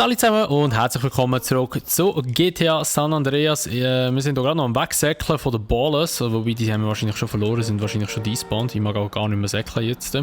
Salut zusammen und herzlich willkommen zurück zu GTA San Andreas. Wir sind hier gerade noch am Wegsäckeln von den Ballers, wobei die haben wir wahrscheinlich schon verloren, sind wahrscheinlich schon despawned. Ich mag auch gar nicht mehr säckeln jetzt.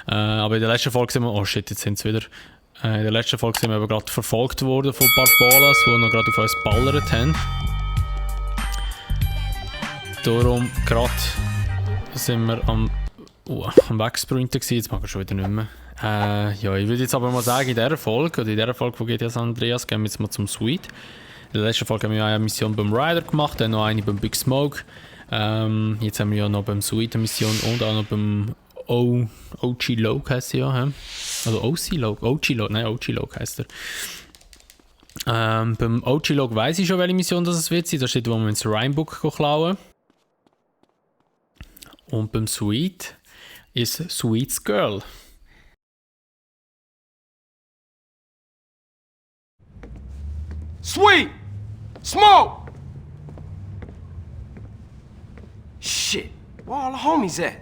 Aber in der letzten Folge sind wir... Oh shit, jetzt sind sie wieder. In der letzten Folge sind wir aber gerade verfolgt worden von ein paar Ballers, die noch gerade auf uns ballert haben. Darum gerade sind wir am Wegsprinten gewesen, jetzt mag ich schon wieder nicht mehr. Ja, ich würde jetzt aber mal sagen, in dieser Folge von GTA San Andreas gehen wir jetzt mal zum Suite. In der letzten Folge haben wir eine Mission beim Ryder gemacht, dann noch eine beim Big Smoke. Jetzt haben wir ja noch beim Suite eine Mission und auch noch beim OG Loke heisst er ja. Also OC Loke heisst er. Beim OG Loke weiss ich schon, welche Mission das wird sein. Da steht, wo wir ins Rhymebook klauen. Und beim Suite ist Sweet's Girl. Sweet! Smoke! Shit, where all the homies at?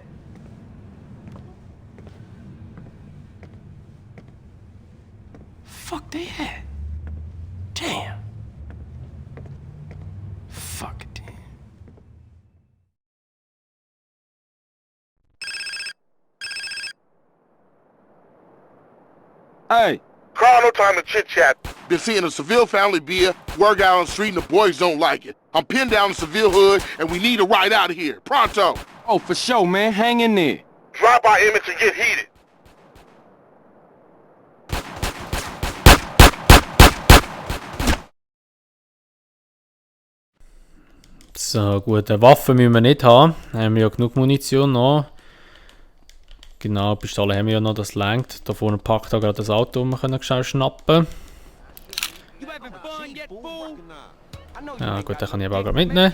Fuck they at? Damn. Fuck it, damn. Hey. Carl, no time to chit-chat. Been seeing a Seville family beer, work out on the street, and the boys don't like it. I'm pinned down in Seville hood, and we need a ride out of here. Pronto! Oh, for sure, man. Hang in there. Drop by Emmett and get heated. So, gut, Waffen müssen wir nicht haben. Haben wir ja genug Munition noch. Genau, Pistole haben wir ja noch, das längt. Da vorne packt da gerade das Auto, wir können schnell schnappen. Ja gut, den kann ich aber auch gerade mitnehmen.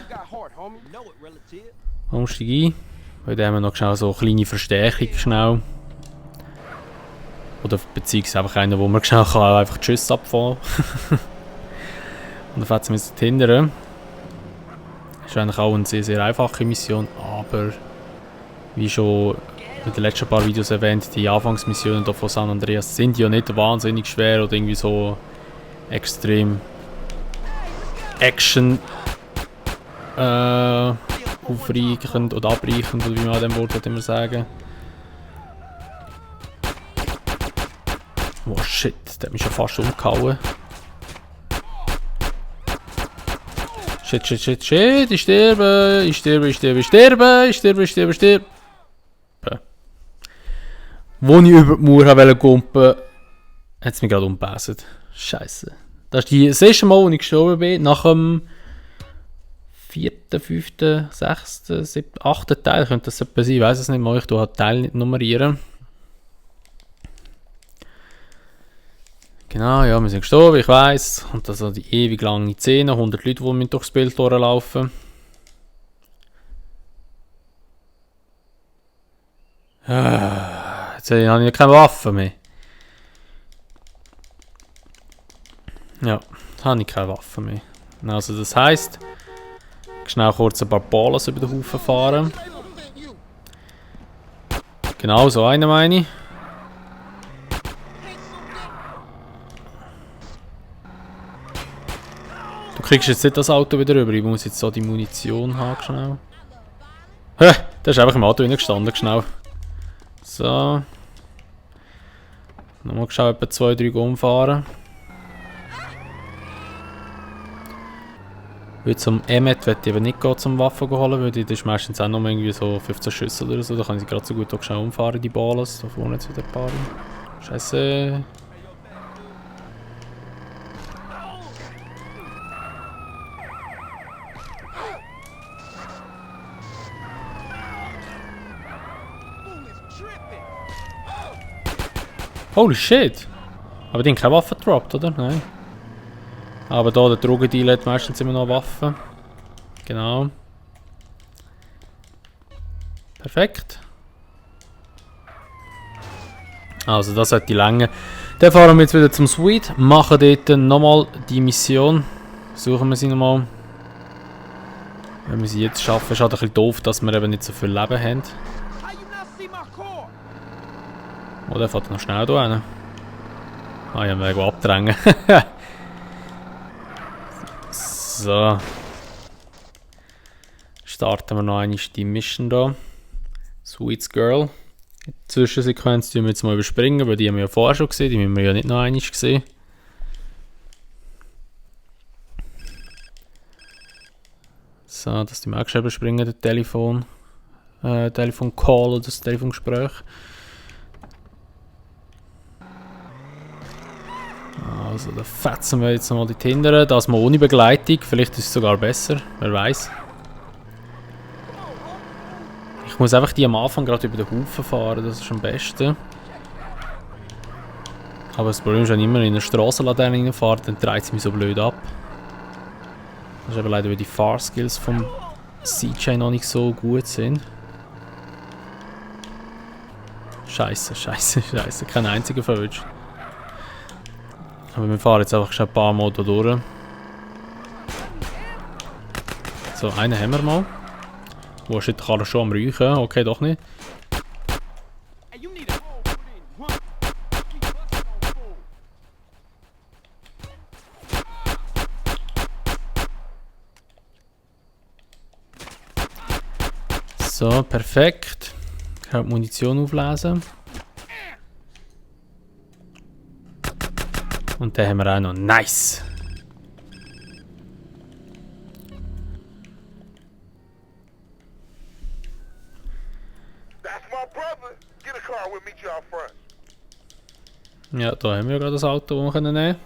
Umsteig ein. Weil da haben wir noch schnell so eine kleine Verstärkung schnell. Oder beziehungsweise einfach einen, wo man schnell kann einfach die Schüsse abfahren. Und dann fährt es mit hindern. Ist eigentlich auch eine sehr, sehr einfache Mission, aber wie schon in den letzten paar Videos erwähnt, die Anfangsmissionen hier von San Andreas sind ja nicht wahnsinnig schwer oder irgendwie so extrem Action aufreichend oder abreichend, oder wie man an dem Wort immer sagen. Oh shit, der hat mich schon fast umgehauen. Shit, ich sterbe. Wo ich über die Mauer wollte kumpen, hat es mich gerade umgebasset. Scheiße. Das ist das erste Mal, wo ich gestorben bin, nach dem 4., 5., 6., 7., 8. Teil. Könnte das etwa sein, ich weiß es nicht mal, ich tue halt Teil nicht nummerieren. Genau, ja, wir sind gestorben, ich weiss. Und das sind die ewig lange Szene, 100 Leute, die mit durchs Bild durchlaufen. Jetzt habe ich keine Waffe mehr. Ja, jetzt habe ich keine Waffe mehr. Also das heisst, schnell kurz ein paar Ballen über den Haufen fahren. Genau, so eine meine ich. Du kriegst jetzt nicht das Auto wieder rüber, ich muss jetzt so die Munition haben, schnell. Hä, der ist einfach im Auto gestanden, schnell. So. Nochmal schnell etwa 2, 3 umfahren. Weil zum Emmet möchte ich eben nicht gehen, zum Waffen holen, weil das ist meistens auch noch irgendwie so 15 Schüsse oder so. Da kann ich gerade so gut auch schnell umfahren, die Ballas. Da vorne jetzt wieder ein paar. Scheiße. Holy shit! Aber die haben keine Waffe gedroppt, oder? Nein. Aber da der Drogendealer hat meistens immer noch Waffen. Genau. Perfekt. Also das hat die Länge. Dann fahren wir jetzt wieder zum Suite, machen dort nochmal die Mission. Suchen wir sie nochmal. Wenn wir sie jetzt schaffen, ist halt ein bisschen doof, dass wir eben nicht so viel Leben haben. Oh, der fährt noch schnell da hin. Ah, ich habe mich irgendwo abdrängen. So. Starten wir noch eine Mission da. Sweet Girl. Die Zwischensequenz tun wir jetzt mal überspringen, weil die haben wir ja vorher schon gesehen. Die haben wir ja nicht noch einmal gesehen. So, das tun wir auch schon überspringen, der Telefon-Call oder das Telefongespräch. Also, da fetzen wir jetzt nochmal die Tinder. Das mal ohne Begleitung. Vielleicht ist es sogar besser. Wer weiß. Ich muss einfach die am Anfang gerade über den Haufen fahren. Das ist am besten. Aber das Problem ist, wenn ich immer in eine Strassenlaterne reinfahre, dann dreht es mich so blöd ab. Das ist eben leider, weil die Fahrskills vom CJ noch nicht so gut sind. Scheiße. Kein einziger verwünscht. Aber wir fahren jetzt einfach schon ein paar Mal da durch. So, einen haben wir mal. Wo ist jetzt Karl schon am Räuchen? Okay, doch nicht. So, perfekt. Ich kann die Munition auflesen. Und den haben wir auch noch. Nice! That's my brother. Get a car, we'll meet you out front. Ja, da haben wir gerade das Auto, das wir nehmen können.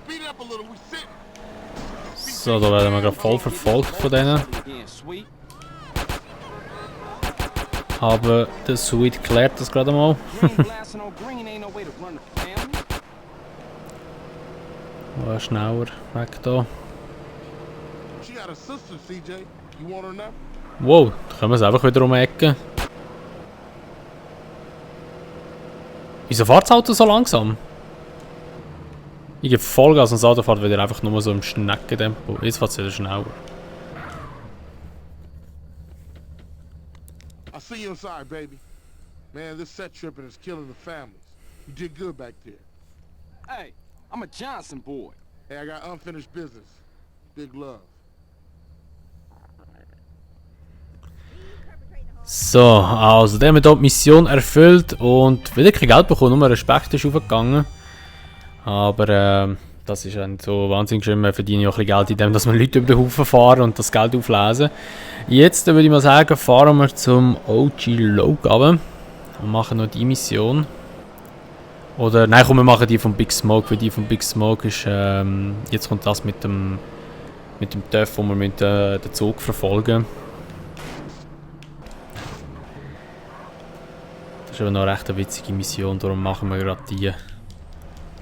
Speed up a little, we sitting. So, da werden wir gerade voll verfolgt von denen. Aber der Sweet klärt das gerade mal. War schneller weg da. She got a sister, CJ. You want her now? Wow, da können wir es einfach wieder um die Ecke. Wieso fährt das Auto so langsam? Ich gebe Vollgas und das Auto fährt wieder einfach nur so im Schneckentempo. Jetzt fährt es wieder schneller. I'll see you inside, baby. Man, this set tripping is killing the families. You did good back there. Hey, I'm a Johnson boy. Hey, I got unfinished business. Big love. So, also der haben wir hier die Mission erfüllt und wieder kein Geld bekommen, nur Respekt ist aufgegangen. Aber das ist ja nicht so wahnsinnig schön, wir verdienen ja auch ein bisschen Geld, indem dass wir Leute über den Haufen fahren und das Geld auflesen. Jetzt würde ich mal sagen, fahren wir zum OG Log runter und machen noch die Mission. Oder nein, komm, wir machen die von Big Smoke, weil die von Big Smoke ist, jetzt kommt das mit dem TÜV, wo wir den Zug verfolgen. Das ist aber noch eine recht witzige Mission, darum machen wir gerade die.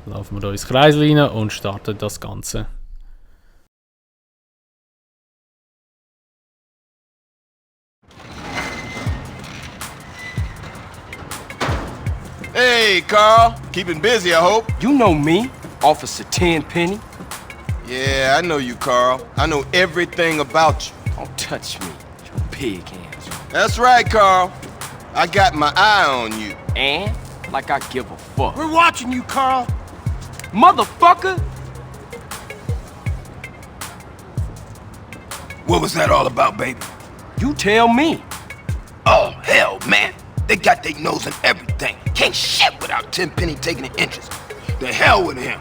Laufen wir hier ins Kreis rein und starten das Ganze. Hey, Carl. Keeping busy, I hope. You know me, Officer Tenpenny. Yeah, I know you, Carl. I know everything about you. Don't touch me, your pig hands. That's right, Carl. I got my eye on you. And, like I give a fuck. We're watching you, Carl. Motherfucker! What was that all about, baby? You tell me. Oh, hell, man. They got their nose in everything. Can't shit without Tenpenny taking an interest. The hell with him.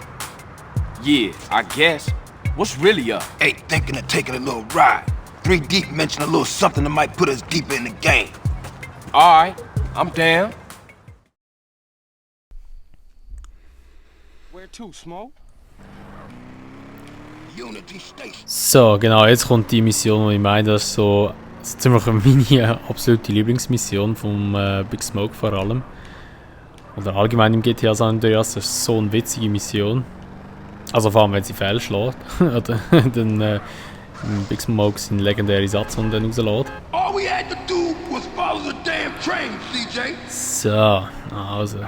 Yeah, I guess. What's really up? Ain't thinking of taking a little ride. 3 Deep mentioned a little something that might put us deeper in the game. Alright, I'm down. Where to, Smoke? Unity Station. So, genau, jetzt kommt die Mission, die ich meine, das ist so ziemlich meine absolute Lieblingsmission vom Big Smoke vor allem. Oder allgemein im GTA San Andreas, das ist so eine witzige Mission. Also vor allem, wenn sie fehlschlägt. Oder dann Big Smoke seinen legendären Satz und dann rauslässt. All we had to do was follow the damn train, CJ. So, also.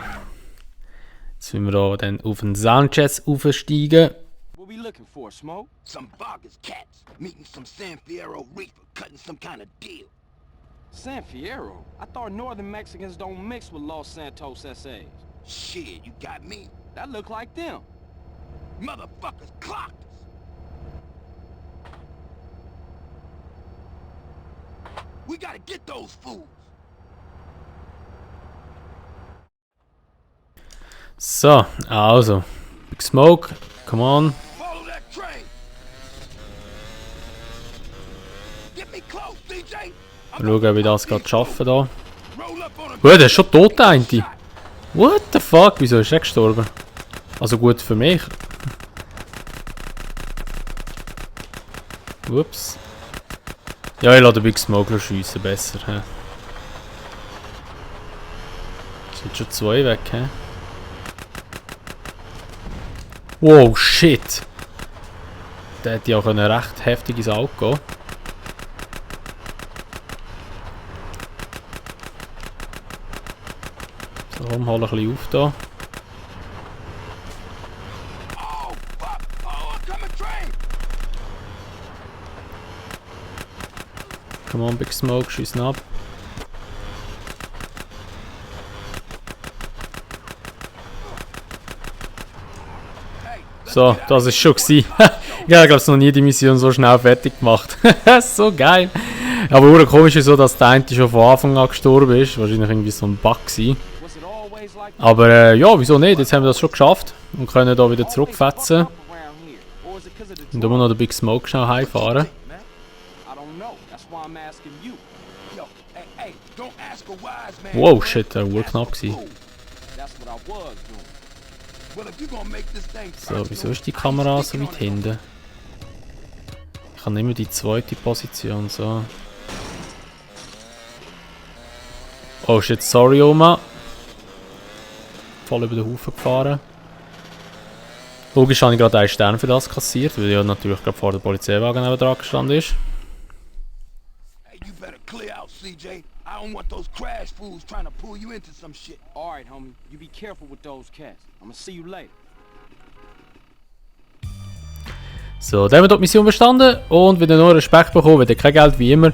Jetzt müssen wir da dann auf den Sanchez aufsteigen. What What we looking for, Smoke? Some Vargas cats meeting some San Fierro reefer, cutting some kind of deal. San Fierro? I thought northern Mexicans don't mix with Los Santos SAs. Shit, you got me. That look like them. Motherfuckers clocked us. We gotta get those fools. So, also. Big Smoke, come on. Follow that train. Get me close, DJ. Mal schauen, ob ich das gerade schaffe da. Roll up on him. Der ist schon tot, der eine. What the fuck? Wieso ist er gestorben? Also gut für mich. Ups. Ja, ich lasse den Big Smoke schiessen, besser. He. Sind schon 2 weg, hä? Wow, shit! Der hätte ja ein recht heftiges Auge gehen. So, hol ein bisschen auf da. Oh, fuck. Oh, coming train. Come on, Big Smoke, schiessen ab. So, das ist schon gewesen. Ich habe, glaube ich, noch nie die Mission so schnell fertig gemacht. So geil. Aber auch komisch ist so, dass der eine schon von Anfang an gestorben ist. Wahrscheinlich irgendwie so ein Bug gewesen. Was it always like Aber ja, wieso nicht? Jetzt haben wir das schon geschafft. Und können da wieder zurückfetzen. around here? Or is it 'cause of the Und da muss noch der Big Smoke schnell heimfahren. I don't know. That's why I'm asking you. Yo, hey, don't ask a wise man. Wow, shit, der war knapp gewesen. That's what I was doing. Well, if you gonna make this thing So, wieso ist die Kamera so weit hinten? Ich habe nicht mehr die zweite Position, so. Oh shit, sorry Oma. Voll über den Haufen gefahren. Logisch habe ich gerade einen Stern für das kassiert, weil ja natürlich gerade vor der Polizeiwagen neben dran gestanden ist. Hey, you better clear out, CJ. I don't want those crash fools trying to pull you into some shit. Alright, homie. You be careful with those cats. I'ma see you later. So, dann haben wir dort die Mission bestanden und wieder nur Respekt bekommen, wieder kein Geld wie immer.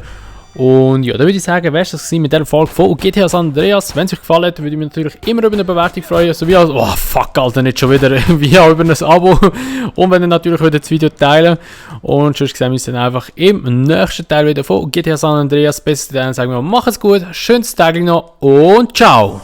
Und ja, dann würde ich sagen, wäre das mit dieser Folge von GTA San Andreas. Wenn es euch gefallen hat, würde ich mich natürlich immer über eine Bewertung freuen. Sowie als, oh fuck, Alter, nicht schon wieder, wie auch über ein Abo. Und wenn ihr natürlich wieder das Video teilen. Und sonst sehen wir uns dann einfach im nächsten Teil wieder von GTA San Andreas. Bis dann sagen wir, macht's gut, schönes Tag noch und ciao!